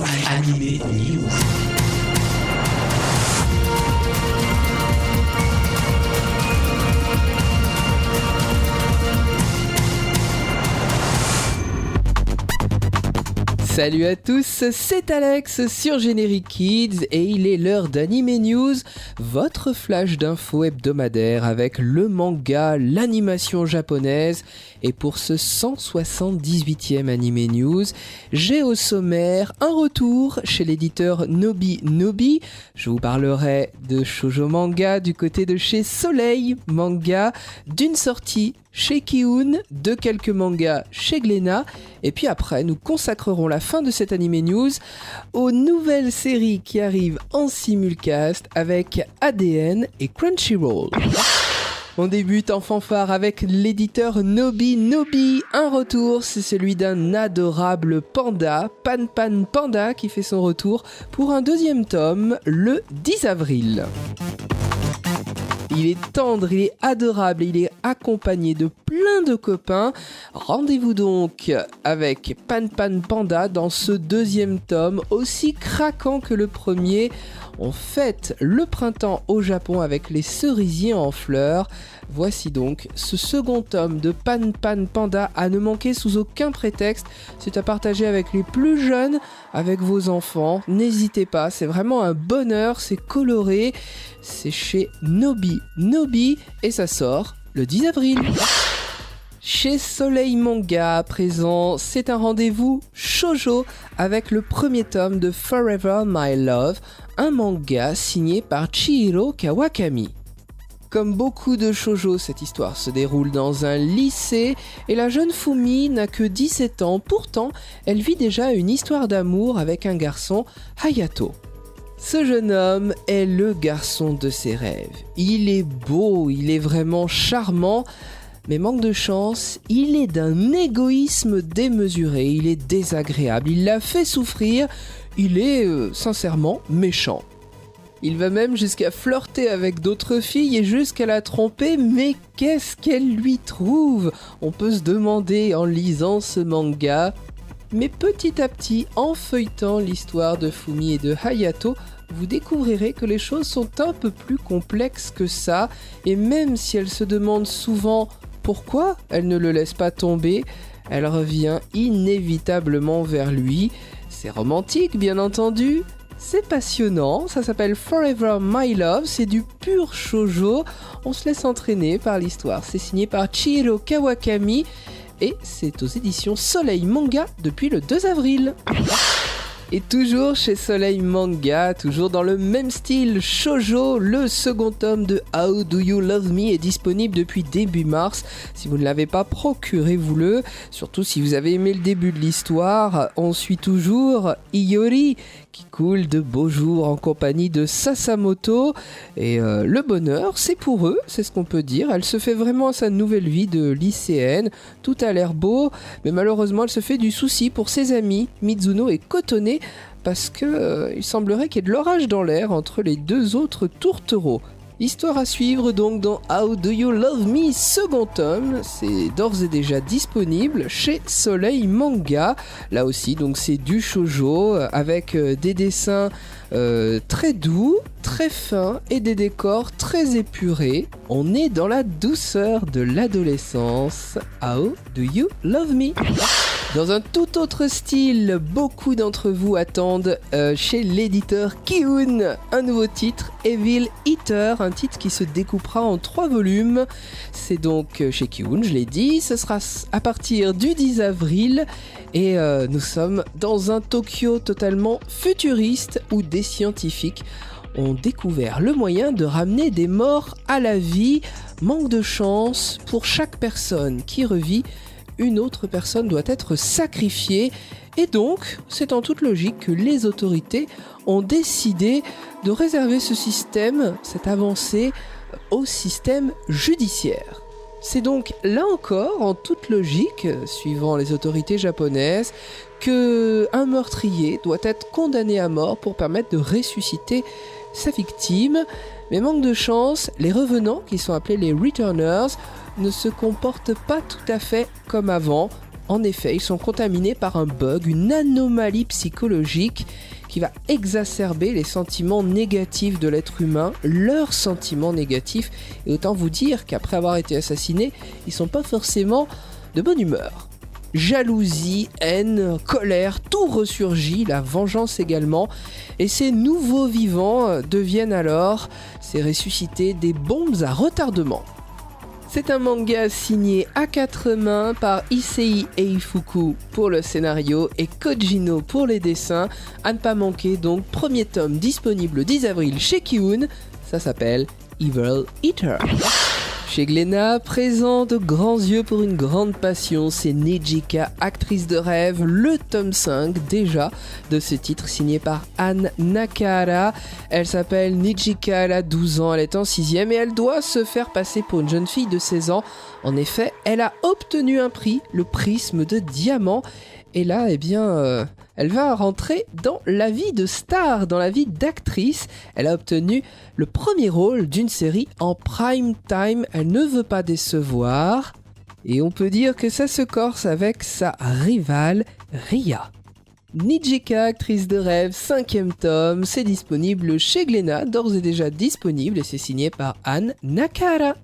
Anime News. Salut à tous, c'est Alex sur Générique Kids et il est l'heure d'Anime News, votre flash d'infos hebdomadaire avec le manga, l'animation japonaise. Et pour ce 178e Anime News, j'ai au sommaire un retour chez l'éditeur Nobi Nobi. Je vous parlerai de shoujo manga du côté de chez Soleil Manga, d'une sortie chez Kiun, de quelques mangas chez Glénat, et puis après nous consacrerons la fin de cette Anime News aux nouvelles séries qui arrivent en simulcast avec ADN et Crunchyroll. On débute en fanfare avec l'éditeur Nobi Nobi. Un retour, c'est celui d'un adorable panda, Pan Pan Panda, qui fait son retour pour un deuxième tome le 10 avril. Il est tendre, il est adorable, il est accompagné de plein de copains. Rendez-vous donc avec Pan Pan Panda dans ce deuxième tome, aussi craquant que le premier. On fête le printemps au Japon avec les cerisiers en fleurs. Voici donc ce second tome de Pan Pan Panda à ne manquer sous aucun prétexte. C'est à partager avec les plus jeunes, avec vos enfants. N'hésitez pas, c'est vraiment un bonheur, c'est coloré. C'est chez Nobi Nobi et ça sort le 10 avril. Chez Soleil Manga, à présent, c'est un rendez-vous shoujo avec le premier tome de Forever My Love, un manga signé par Chihiro Kawakami. Comme beaucoup de shoujo, cette histoire se déroule dans un lycée et la jeune Fumi n'a que 17 ans. Pourtant, elle vit déjà une histoire d'amour avec un garçon, Hayato. Ce jeune homme est le garçon de ses rêves. Il est beau, il est vraiment charmant. Mais manque de chance, il est d'un égoïsme démesuré, il est désagréable, il la fait souffrir, il est sincèrement méchant. Il va même jusqu'à flirter avec d'autres filles et jusqu'à la tromper, mais qu'est-ce qu'elle lui trouve ? On peut se demander en lisant ce manga. Mais petit à petit, en feuilletant l'histoire de Fumi et de Hayato, vous découvrirez que les choses sont un peu plus complexes que ça, et même si elle se demande souvent pourquoi elle ne le laisse pas tomber, elle revient inévitablement vers lui. C'est romantique, bien entendu. C'est passionnant, ça s'appelle Forever My Love, c'est du pur shoujo. On se laisse entraîner par l'histoire. C'est signé par Chihiro Kawakami et c'est aux éditions Soleil Manga depuis le 2 avril. Et toujours chez Soleil Manga, toujours dans le même style shoujo, le second tome de How Do You Love Me est disponible depuis début mars. Si vous ne l'avez pas, procurez-vous-le. Surtout si vous avez aimé le début de l'histoire. On suit toujours Iori qui coule de beaux jours en compagnie de Sasamoto. Et le bonheur, c'est pour eux, c'est ce qu'on peut dire. Elle se fait vraiment à sa nouvelle vie de lycéenne. Tout a l'air beau, mais malheureusement, elle se fait du souci pour ses amis, Mizuno et Kotone, parce que il semblerait qu'il y ait de l'orage dans l'air entre les deux autres tourtereaux. Histoire à suivre donc dans How Do You Love Me, second tome, c'est d'ores et déjà disponible chez Soleil Manga. Là aussi donc c'est du shoujo avec des dessins très doux, très fins et des décors très épurés. On est dans la douceur de l'adolescence. How Do You Love Me? Dans un tout autre style, beaucoup d'entre vous attendent chez l'éditeur Kiun un nouveau titre, Evil Eater, un titre qui se découpera en 3 volumes. C'est donc chez Kiun, je l'ai dit, ce sera à partir du 10 avril et nous sommes dans un Tokyo totalement futuriste où des scientifiques ont découvert le moyen de ramener des morts à la vie. Manque de chance, pour chaque personne qui revit, une autre personne doit être sacrifiée et donc c'est en toute logique que les autorités ont décidé de réserver ce système, cette avancée, au système judiciaire. C'est donc là encore en toute logique, suivant les autorités japonaises, qu'un meurtrier doit être condamné à mort pour permettre de ressusciter sa victime. Mais manque de chance, les revenants, qui sont appelés les returners, ne se comportent pas tout à fait comme avant. En effet, ils sont contaminés par un bug, une anomalie psychologique qui va exacerber les sentiments négatifs de l'être humain, leurs sentiments négatifs. Et autant vous dire qu'après avoir été assassinés, ils sont pas forcément de bonne humeur. Jalousie, haine, colère, tout ressurgit, la vengeance également. Et ces nouveaux vivants deviennent alors, ces ressuscités, des bombes à retardement. C'est un manga signé à 4 mains par Issei Eifuku pour le scénario et Kojino pour les dessins. À ne pas manquer donc, premier tome disponible le 10 avril chez Kiun, ça s'appelle Evil Eater. Chez Glénat, présent de grands yeux pour une grande passion, c'est Nijika, actrice de rêve, le tome 5 déjà de ce titre signé par Anne Nakahara. Elle s'appelle Nijika, elle a 12 ans, elle est en 6ème et elle doit se faire passer pour une jeune fille de 16 ans. En effet, elle a obtenu un prix, le prisme de diamant. Et là, elle va rentrer dans la vie de star, dans la vie d'actrice. Elle a obtenu le premier rôle d'une série en prime time. Elle ne veut pas décevoir. Et on peut dire que ça se corse avec sa rivale, Ria. Nijika, actrice de rêve, 5e tome. C'est disponible chez Glénat, d'ores et déjà disponible. Et c'est signé par Anne Nakahara.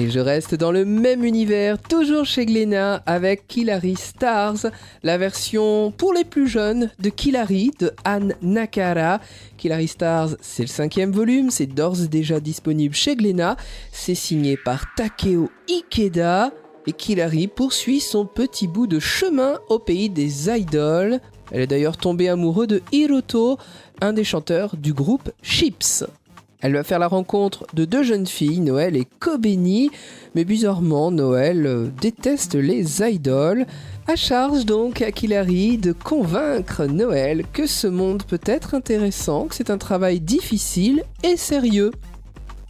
Et je reste dans le même univers, toujours chez Glénat, avec Killary Stars, la version pour les plus jeunes de Killary de Anne Nakahara. Killary Stars, c'est le 5e volume, c'est d'ores et déjà disponible chez Glénat. C'est signé par Takeo Ikeda. Et Killary poursuit son petit bout de chemin au pays des idoles. Elle est d'ailleurs tombée amoureuse de Hiroto, un des chanteurs du groupe Chips. Elle va faire la rencontre de 2 jeunes filles, Noël et Kobeni, mais bizarrement, Noël déteste les idoles. À charge donc à Killary de convaincre Noël que ce monde peut être intéressant, que c'est un travail difficile et sérieux.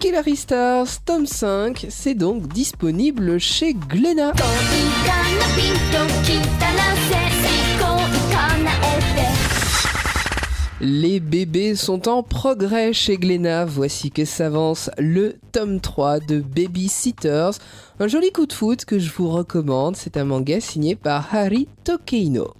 Killary Stars, tome 5, c'est donc disponible chez Glénat. Les bébés sont en progrès chez Glénat, voici que s'avance le tome 3 de Babysitters, un joli coup de foot que je vous recommande, c'est un manga signé par Hari Tokeino.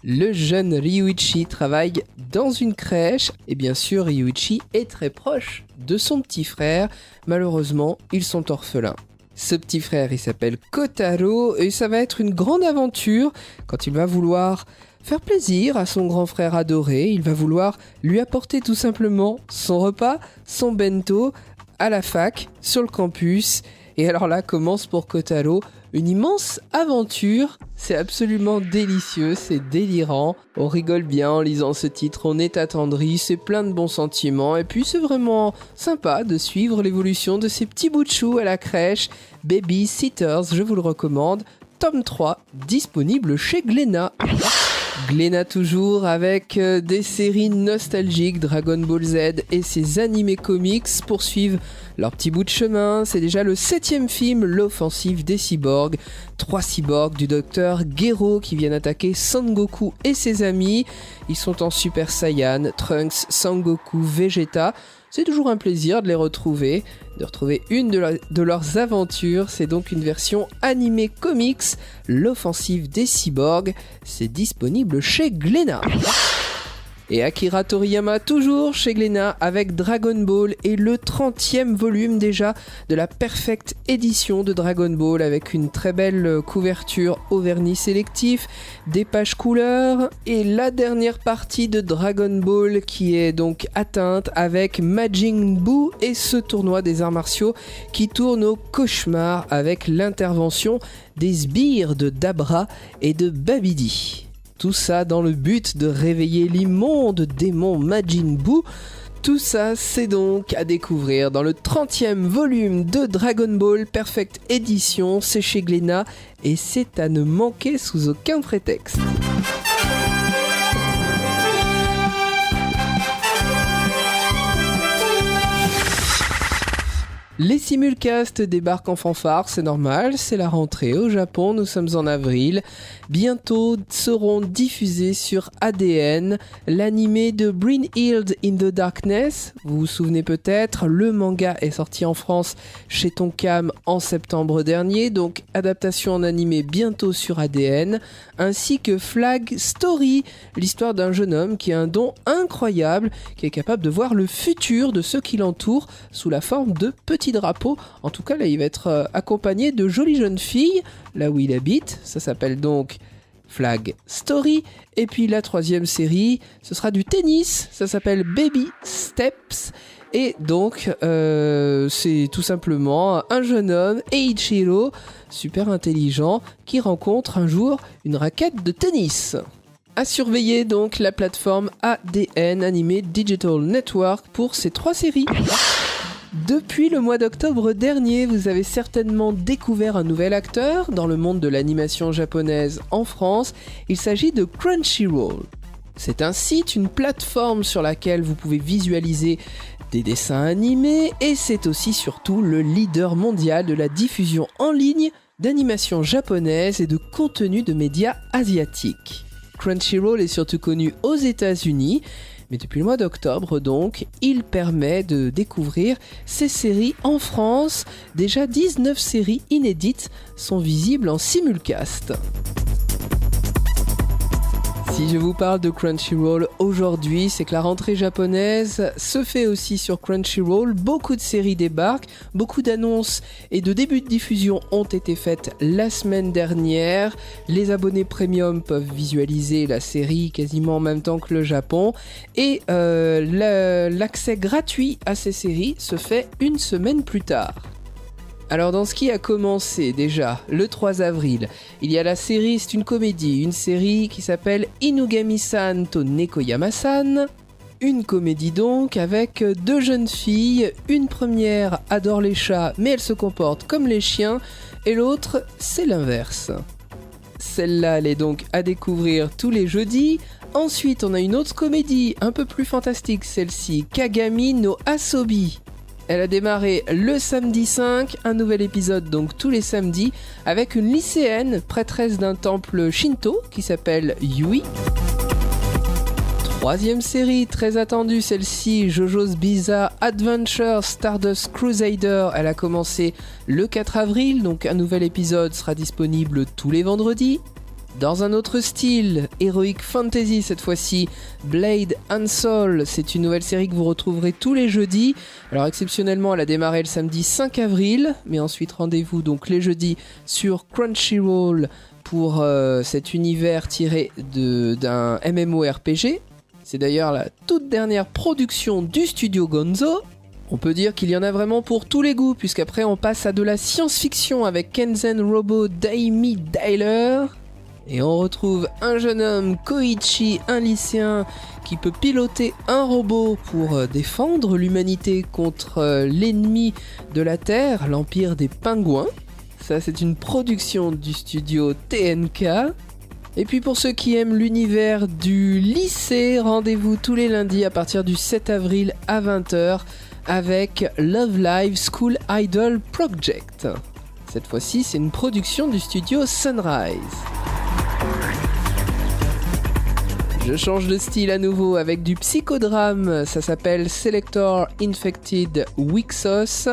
Le jeune Ryuichi travaille dans une crèche, et bien sûr Ryuichi est très proche de son petit frère, malheureusement ils sont orphelins. Ce petit frère il s'appelle Kotaro, et ça va être une grande aventure quand il va vouloir faire plaisir à son grand frère adoré, il va vouloir lui apporter tout simplement son repas, son bento, à la fac, sur le campus. Et alors là commence pour Kotaro une immense aventure, c'est absolument délicieux, c'est délirant. On rigole bien en lisant ce titre, on est attendri, c'est plein de bons sentiments. Et puis c'est vraiment sympa de suivre l'évolution de ces petits bouts de chou à la crèche. Babysitters, je vous le recommande, tome 3, disponible chez Glénat. Glénat toujours avec des séries nostalgiques, Dragon Ball Z et ses animés comics poursuivent leur petit bout de chemin. C'est déjà le 7e film, l'offensive des cyborgs. 3 cyborgs du docteur Gero qui viennent attaquer Sangoku et ses amis. Ils sont en Super Saiyan, Trunks, Sangoku, Vegeta. C'est toujours un plaisir de les retrouver, de retrouver une de leurs aventures. C'est donc une version animée comics, l'offensive des cyborgs. C'est disponible chez Glénat. Et Akira Toriyama toujours chez Glénat avec Dragon Ball et le 30e volume déjà de la perfecte édition de Dragon Ball avec une très belle couverture au vernis sélectif, des pages couleurs et la dernière partie de Dragon Ball qui est donc atteinte avec Majin Buu et ce tournoi des arts martiaux qui tourne au cauchemar avec l'intervention des sbires de Dabra et de Babidi. Tout ça dans le but de réveiller l'immonde démon Majin Buu. Tout ça, c'est donc à découvrir dans le 30e volume de Dragon Ball Perfect Edition. C'est chez Glénat et c'est à ne manquer sous aucun prétexte. Les simulcasts débarquent en fanfare, c'est normal, c'est la rentrée au Japon, nous sommes en avril. Bientôt seront diffusés sur ADN l'animé de Brynhild in the Darkness. Vous vous souvenez peut-être, le manga est sorti en France chez Tonkam en septembre dernier, donc adaptation en animé bientôt sur ADN, ainsi que Flag Story, l'histoire d'un jeune homme qui a un don incroyable, qui est capable de voir le futur de ceux qui l'entourent sous la forme de petits drapeaux. En tout cas, là, il va être accompagné de jolies jeunes filles, là où il habite. Ça s'appelle donc Flag Story. Et puis la troisième série, ce sera du tennis. Ça s'appelle Baby Steps. Et donc, c'est tout simplement un jeune homme, Eiichiro, super intelligent, qui rencontre un jour une raquette de tennis. À surveiller donc la plateforme ADN Anime Digital Network pour ces 3 séries. Depuis le mois d'octobre dernier, vous avez certainement découvert un nouvel acteur dans le monde de l'animation japonaise en France. Il s'agit de Crunchyroll. C'est un site, une plateforme sur laquelle vous pouvez visualiser des dessins animés et c'est aussi surtout le leader mondial de la diffusion en ligne d'animation japonaise et de contenu de médias asiatiques. Crunchyroll est surtout connu aux États-Unis, mais depuis le mois d'octobre donc, il permet de découvrir ces séries en France. Déjà 19 séries inédites sont visibles en simulcast. Si je vous parle de Crunchyroll aujourd'hui, c'est que la rentrée japonaise se fait aussi sur Crunchyroll. Beaucoup de séries débarquent, beaucoup d'annonces et de débuts de diffusion ont été faites la semaine dernière. Les abonnés premium peuvent visualiser la série quasiment en même temps que le Japon. Et l'accès gratuit à ces séries se fait une semaine plus tard. Alors dans ce qui a commencé déjà le 3 avril, il y a la série, c'est une comédie, une série qui s'appelle Inugami-san to Nekoyama-san. Une comédie donc avec 2 jeunes filles, une première adore les chats mais elle se comporte comme les chiens et l'autre c'est l'inverse. Celle-là elle est donc à découvrir tous les jeudis. Ensuite on a une autre comédie un peu plus fantastique, celle-ci, Kagami no Asobi. Elle a démarré le samedi 5, un nouvel épisode donc tous les samedis, avec une lycéenne, prêtresse d'un temple shinto, qui s'appelle Yui. Troisième série, très attendue celle-ci, JoJo's Bizarre Adventure Stardust Crusader. Elle a commencé le 4 avril, donc un nouvel épisode sera disponible tous les vendredis. Dans un autre style, Heroic Fantasy cette fois-ci, Blade and Soul, c'est une nouvelle série que vous retrouverez tous les jeudis. Alors exceptionnellement, elle a démarré le samedi 5 avril, mais ensuite rendez-vous donc les jeudis sur Crunchyroll pour cet univers tiré d'un MMORPG. C'est d'ailleurs la toute dernière production du studio Gonzo. On peut dire qu'il y en a vraiment pour tous les goûts, puisqu'après on passe à de la science-fiction avec Kenzen Robo Daimi Dialer. Et on retrouve un jeune homme, Koichi, un lycéen, qui peut piloter un robot pour défendre l'humanité contre l'ennemi de la Terre, l'Empire des Pingouins. Ça, c'est une production du studio TNK. Et puis pour ceux qui aiment l'univers du lycée, rendez-vous tous les lundis à partir du 7 avril à 20h avec Love Live School Idol Project. Cette fois-ci, c'est une production du studio Sunrise. Je change de style à nouveau avec du psychodrame, ça s'appelle Selector Infected Weak Sauce.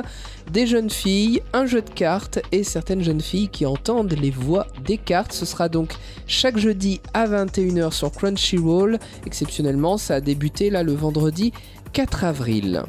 Des jeunes filles, un jeu de cartes et certaines jeunes filles qui entendent les voix des cartes. Ce sera donc chaque jeudi à 21h sur Crunchyroll. Exceptionnellement, ça a débuté là le vendredi 4 avril.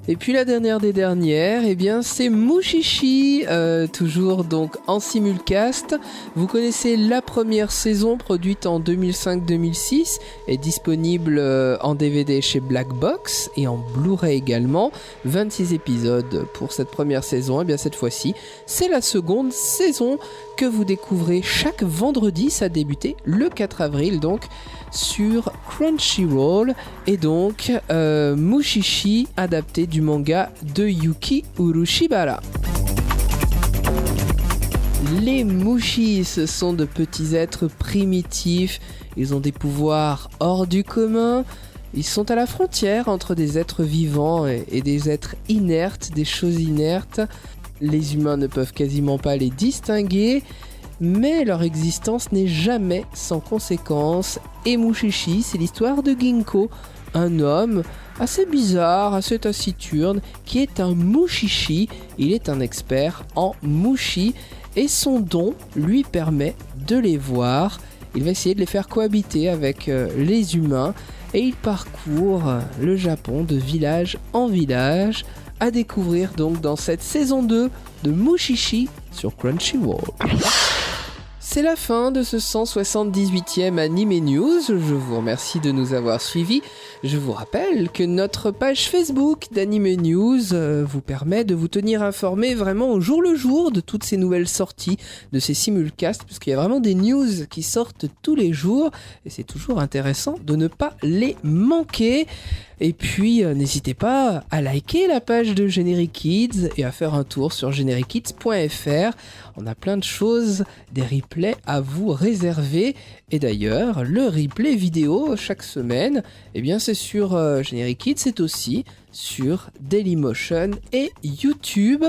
Et puis la dernière des dernières, eh bien c'est Mushishi, toujours donc en simulcast. Vous connaissez la première saison produite en 2005-2006, est disponible en DVD chez Black Box et en Blu-ray également. 26 épisodes pour cette première saison. Et bien cette fois-ci, c'est la seconde saison que vous découvrez chaque vendredi. Ça a débuté le 4 avril donc sur Crunchyroll et donc Mushishi adapté du manga de Yuki Urushibara. Les Mushis, ce sont de petits êtres primitifs, ils ont des pouvoirs hors du commun, Ils sont à la frontière entre des êtres vivants et des êtres inertes, des choses inertes. Les humains ne peuvent quasiment pas les distinguer, mais leur existence n'est jamais sans conséquence. Et Mushishi, c'est l'histoire de Ginko, un homme assez bizarre, assez taciturne, qui est un Mushishi. Il est un expert en Mushi et son don lui permet de les voir. Il va essayer de les faire cohabiter avec les humains et il parcourt le Japon de village en village, à découvrir donc dans cette saison 2 de Mushishi sur Crunchyroll. C'est la fin de ce 178e Anime News. Je vous remercie de nous avoir suivis. Je vous rappelle que notre page Facebook d'Anime News vous permet de vous tenir informé vraiment au jour le jour de toutes ces nouvelles sorties, de ces simulcasts, puisqu'il y a vraiment des news qui sortent tous les jours et c'est toujours intéressant de ne pas les manquer. Et puis, n'hésitez pas à liker la page de Generic Kids et à faire un tour sur generickids.fr. On a plein de choses, des replays à vous réserver. Et d'ailleurs, le replay vidéo chaque semaine, eh bien c'est sur Generic Kids, c'est aussi sur Dailymotion et YouTube.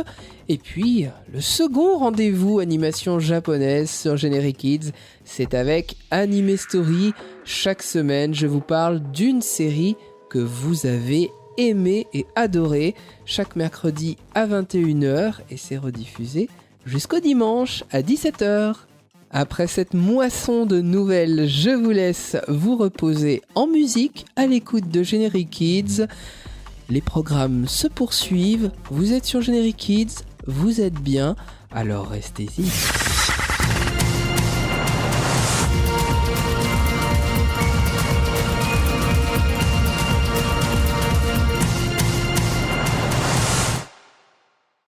Et puis, le second rendez-vous animation japonaise sur Generic Kids, c'est avec Anime Story. Chaque semaine, je vous parle d'une série que vous avez aimé et adoré, chaque mercredi à 21h et c'est rediffusé jusqu'au dimanche à 17h. Après cette moisson de nouvelles, je vous laisse vous reposer en musique à l'écoute de Generic Kids. Les programmes se poursuivent, vous êtes sur Generic Kids, vous êtes bien, alors restez-y.